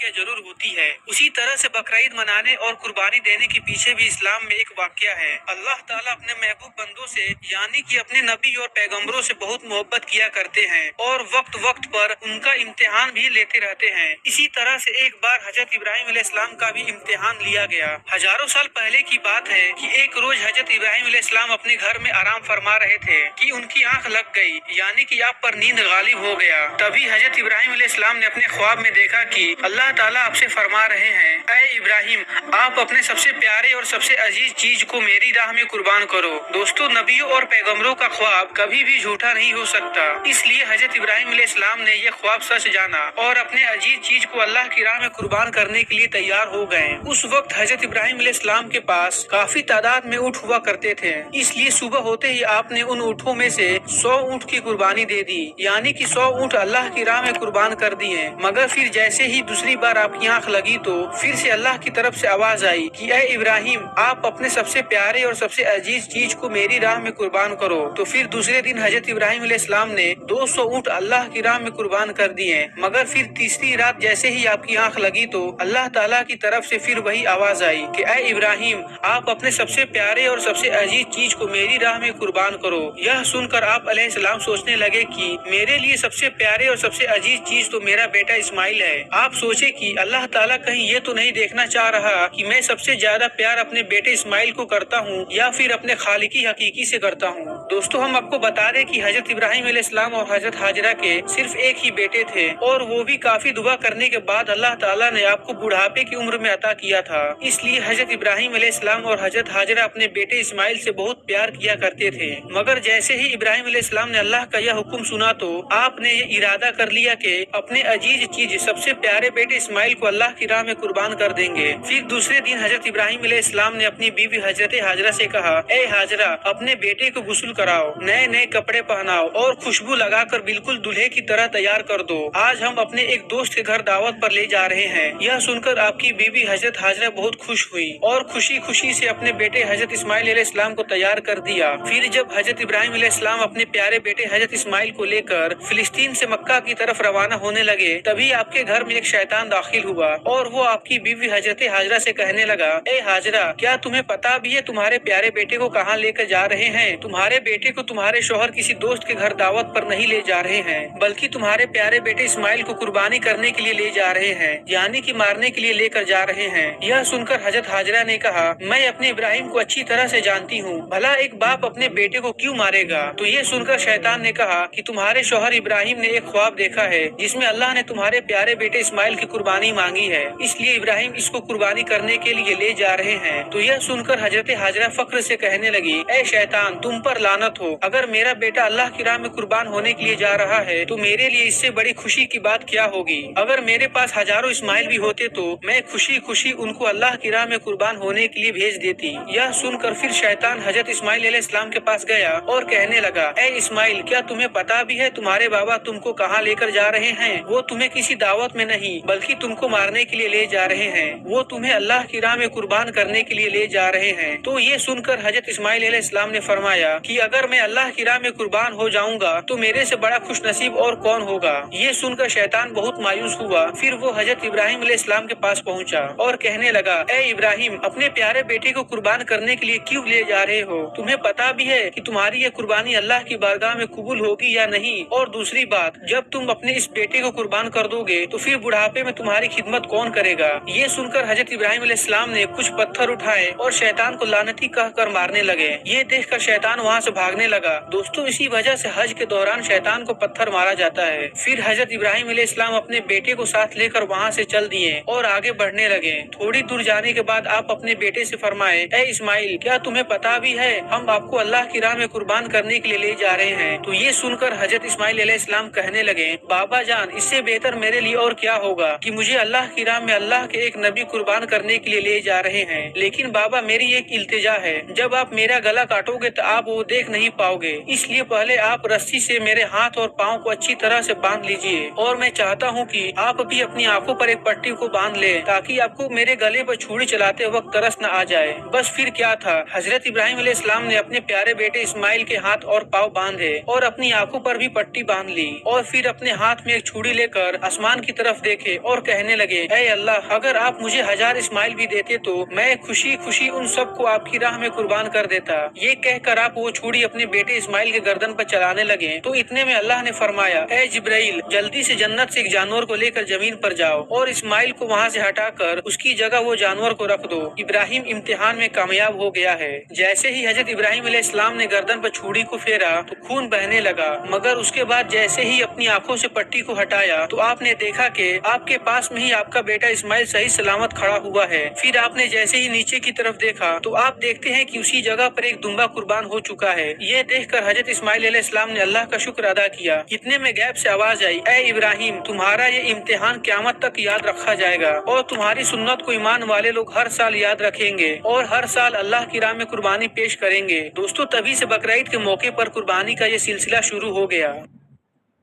वाकया जरूर होती है। उसी तरह से बकरीद मनाने और कुर्बानी देने के पीछे भी इस्लाम में एक वाकया है। अल्लाह ताला अपने महबूब बंदों से यानी कि अपने नबी और पैगम्बरों से बहुत मोहब्बत किया करते हैं और वक्त वक्त पर उनका इम्तिहान भी लेते रहते हैं। इसी तरह से एक बार हजरत इब्राहिम अलैहिस्सलाम का भी इम्तिहान लिया गया। हजारों साल पहले की बात है कि एक रोज हजरत इब्राहिम अलैहिस्सलाम अपने घर में आराम फरमा रहे थे कि उनकी आंख लग गई, यानी कि आप पर नींद गालिब हो गया। तभी हजरत इब्राहिम अलैहिस्सलाम ने अपने ख्वाब में देखा कि अल्लाह ताला आपसे फरमा रहे हैं, ऐ इब्राहिम, आप अपने सबसे प्यारे और सबसे अजीज चीज को मेरी राह में कुर्बान करो। दोस्तों, नबियों और पैगम्बरों का ख्वाब कभी भी झूठा नहीं हो सकता, इसलिए हजरत इब्राहिम अलैहिस्सलाम ने यह ख्वाब सच जाना और अपने अजीज चीज को अल्लाह की राह में कुर्बान करने के लिए तैयार हो गए। उस वक्त हजरत इब्राहिम अलैहिस्सलाम के पास काफी तादाद में ऊँट हुआ करते थे, इसलिए सुबह होते ही आपने उन ऊँटों में से 100 ऊँट की कुर्बानी दे दी, यानी कि 100 ऊँट अल्लाह की राह में कुर्बान कर दिए। मगर फिर जैसे ही दूसरी बार आपकी आंख लगी तो फिर से अल्लाह की तरफ से आवाज आई कि ऐ इब्राहिम, आप अपने सबसे प्यारे और सबसे अजीज चीज को मेरी राह में कुर्बान करो। तो फिर दूसरे दिन हजरत इब्राहिम अलैहिस्सलाम ने 200 ऊँट अल्लाह की राह में कुर्बान कर दिए। मगर फिर तीसरी रात जैसे ही आपकी आंख लगी तो अल्लाह ताला की तरफ से फिर वही आवाज आई कि ऐ इब्राहिम, आप अपने सबसे प्यारे और सबसे अजीज चीज को मेरी राह में कुर्बान करो। यह सुनकर आप अलैहिस्सलाम सोचने लगे कि मेरे लिए सबसे प्यारे और सबसे अजीज चीज तो मेरा बेटा इस्माइल है। आप सोचे कि अल्लाह ताला कहीं ये तो नहीं देखना चाह रहा कि मैं सबसे ज्यादा प्यार अपने बेटे इस्माइल को करता हूँ या फिर अपने खालिकी हकीकी से करता हूँ। दोस्तों, हम आपको बता दें कि हजरत इब्राहिम अलैहिस्सलाम और हजरत हाजरा के सिर्फ एक ही बेटे थे और वो भी काफी दुआ करने के बाद अल्लाह ताला ने आपको बुढ़ापे की उम्र में अता किया था। इसलिए हजरत इब्राहिम अलैहिस्सलाम और हजरत हाजरा अपने बेटे इस्माइल से बहुत प्यार किया करते थे। मगर जैसे ही इब्राहिम अलैहिस्सलाम ने अल्लाह का यह हुक्म सुना तो आपने ये इरादा कर लिया कि अपने अजीज चीज सबसे प्यारे बेटे इस्माइल को अल्लाह की राह में कुर्बान कर देंगे। फिर दूसरे दिन हजरत इब्राहिम अलैहिस्सलाम ने अपनी बीवी हजरत हाजरा से कहा, ए हाजरा, अपने बेटे को गुस्ल कराओ, नए नए कपड़े पहनाओ और खुशबू लगाकर बिल्कुल दूल्हे की तरह तैयार कर दो। आज हम अपने एक दोस्त के घर दावत पर ले जा रहे हैं। यह सुनकर आपकी बीवी हजरत हाजरा बहुत खुश हुई और खुशी खुशी से अपने बेटे हजरत इस्माइल अलैहिस्सलाम को तैयार कर दिया। फिर जब हजरत इब्राहिम अलैहिस्सलाम अपने प्यारे बेटे हजरत इस्माइल को लेकर फिलिस्तीन से मक्का की तरफ रवाना होने लगे, तभी आपके घर में एक शैतान दाखिल हुआ और वो आपकी बीवी हजरत हाजरा से कहने लगा, ए हाजरा, क्या तुम्हें पता भी है तुम्हारे प्यारे बेटे को कहाँ लेकर जा रहे हैं? तुम्हारे बेटे को तुम्हारे शौहर किसी दोस्त के घर दावत पर नहीं ले जा रहे हैं, बल्कि तुम्हारे प्यारे बेटे इस्माइल को कुर्बानी करने के लिए ले जा रहे हैं, यानी कि मारने के लिए लेकर जा रहे हैं। यह सुनकर हजरत हाजरा ने कहा, मैं अपने इब्राहिम को अच्छी तरह से जानती हूँ, भला एक बाप अपने बेटे को क्यों मारेगा? तो ये सुनकर शैतान ने कहा कि तुम्हारे शौहर इब्राहिम ने एक ख्वाब देखा है जिसमें अल्लाह ने तुम्हारे प्यारे बेटे इस्माइल की कुर्बानी मांगी है, इसलिए इब्राहिम इसको कुर्बानी करने के लिए ले जा रहे हैं। तो यह सुनकर हजरत हाजरा फख्र से कहने लगी, ए शैतान, तुम पर लानत हो, अगर मेरा बेटा अल्लाह की राह में कुर्बान होने के लिए जा रहा है तो मेरे लिए इससे बड़ी खुशी की बात क्या होगी? अगर मेरे पास हजारों इस्माइल भी होते तो मैं खुशी खुशी उनको अल्लाह की राह में कुर्बान होने के लिए भेज देती। यह सुनकर फिर शैतान हजरत इस्माइल अलैहिस्सलाम के पास गया और कहने लगा, ए इस्माइल, क्या तुम्हें पता भी है तुम्हारे बाबा तुमको कहाँ लेकर जा रहे हैं? वो तुम्हें किसी दावत में नहीं बल्कि तुमको मारने के लिए ले जा रहे हैं। वो तुम्हें अल्लाह की राह में कुर्बान करने के लिए ले जा रहे हैं। तो ये सुनकर हजरत इस्माइल अलैहिस्सलाम ने फरमाया कि अगर मैं अल्लाह की राह में कुर्बान हो जाऊंगा तो मेरे से बड़ा खुश नसीब और कौन होगा? ये सुनकर शैतान बहुत मायूस हुआ। फिर वो हजरत इब्राहिम अलैहिस्सलाम के पास पहुंचा और कहने लगा, ए इब्राहिम, अपने प्यारे बेटे को कुर्बान करने के लिए क्यों ले जा रहे हो? तुम्हें पता भी है कि तुम्हारी ये कुर्बानी अल्लाह की बारगाह में कबूल होगी या नहीं? और दूसरी बात, जब तुम अपने इस बेटे को कुर्बान कर दोगे तो फिर बुढ़ापे में तुम्हारी खिदमत कौन करेगा? ये सुनकर हजरत इब्राहिम अलैहिस्सलाम ने कुछ पत्थर उठाए और शैतान को लानती कहकर मारने लगे। ये देखकर शैतान वहाँ से भागने लगा। दोस्तों, इसी वजह से हज के दौरान शैतान को पत्थर मारा जाता है। फिर हजरत इब्राहिम अलैहिस्सलाम अपने बेटे को साथ लेकर वहाँ से चल दिए और आगे बढ़ने लगे। थोड़ी दूर जाने के बाद आप अपने बेटे से फरमाए, ए इस्माइल, क्या तुम्हें पता भी है हम आपको अल्लाह की राह में कुर्बान करने के लिए ले जा रहे हैं? तो ये सुनकर हजरत इस्माइल अलैहिस्सलाम कहने लगे, बाबा जान, इससे बेहतर मेरे लिए और क्या होगा कि मुझे अल्लाह की राह में अल्लाह के एक नबी कुर्बान करने के लिए ले जा रहे हैं। लेकिन बाबा, मेरी एक इल्तिजा है, जब आप मेरा गला काटोगे तो आप वो देख नहीं पाओगे, इसलिए पहले आप रस्सी से मेरे हाथ और पाँव को अच्छी तरह से बांध लीजिए और मैं चाहता हूँ कि आप भी अपनी आंखों पर एक पट्टी को बांध ले ताकि आपको मेरे गले पर छुरी चलाते वक्त तरस न आ जाए। बस फिर क्या था, हजरत इब्राहिम अलैहिस्सलाम ने अपने प्यारे बेटे इस्माइल के हाथ और पाँव बांधे और अपनी आंखों पर भी पट्टी बांध ली और फिर अपने हाथ में एक छुरी लेकर आसमान की तरफ देखे और اور کہنے لگے اے اللہ اگر آپ مجھے 1000 اسماعیل بھی دیتے تو میں خوشی خوشی ان سب کو آپ کی راہ میں قربان کر دیتا۔ یہ کہہ کر آپ وہ چھری اپنے بیٹے اسماعیل کے گردن پر چلانے لگے تو اتنے میں اللہ نے فرمایا اے جبرائیل جلدی سے جنت سے ایک جانور کو لے کر زمین پر جاؤ اور اسماعیل کو وہاں سے ہٹا کر اس کی جگہ وہ جانور کو رکھ دو۔ ابراہیم امتحان میں کامیاب ہو گیا ہے۔ جیسے ہی حضرت ابراہیم علیہ السلام نے گردن پر چھری کو پھیرا تو خون بہنے لگا، مگر اس کے بعد جیسے ہی اپنی آنکھوں سے پٹی کو ہٹایا تو آپ نے دیکھا کہ آپ کے پاس میں ہی آپ کا بیٹا اسماعیل صحیح سلامت کھڑا ہوا ہے۔ پھر آپ نے جیسے ہی نیچے کی طرف دیکھا تو آپ دیکھتے ہیں کہ اسی جگہ پر ایک دمبا قربان ہو چکا ہے۔ یہ دیکھ کر حضرت اسماعیل علیہ السلام نے اللہ کا شکر ادا کیا۔ اتنے میں غیب سے آواز آئی اے ابراہیم تمہارا یہ امتحان قیامت تک یاد رکھا جائے گا اور تمہاری سنت کو ایمان والے لوگ ہر سال یاد رکھیں گے اور ہر سال اللہ کی راہ میں قربانی پیش کریں گے۔ دوستو تبھی سے بقرعید کے موقع پر قربانی کا یہ سلسلہ شروع ہو گیا۔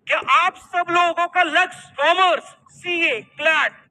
کیا آپ سب لوگوں کا لکس کامرس CA CLAT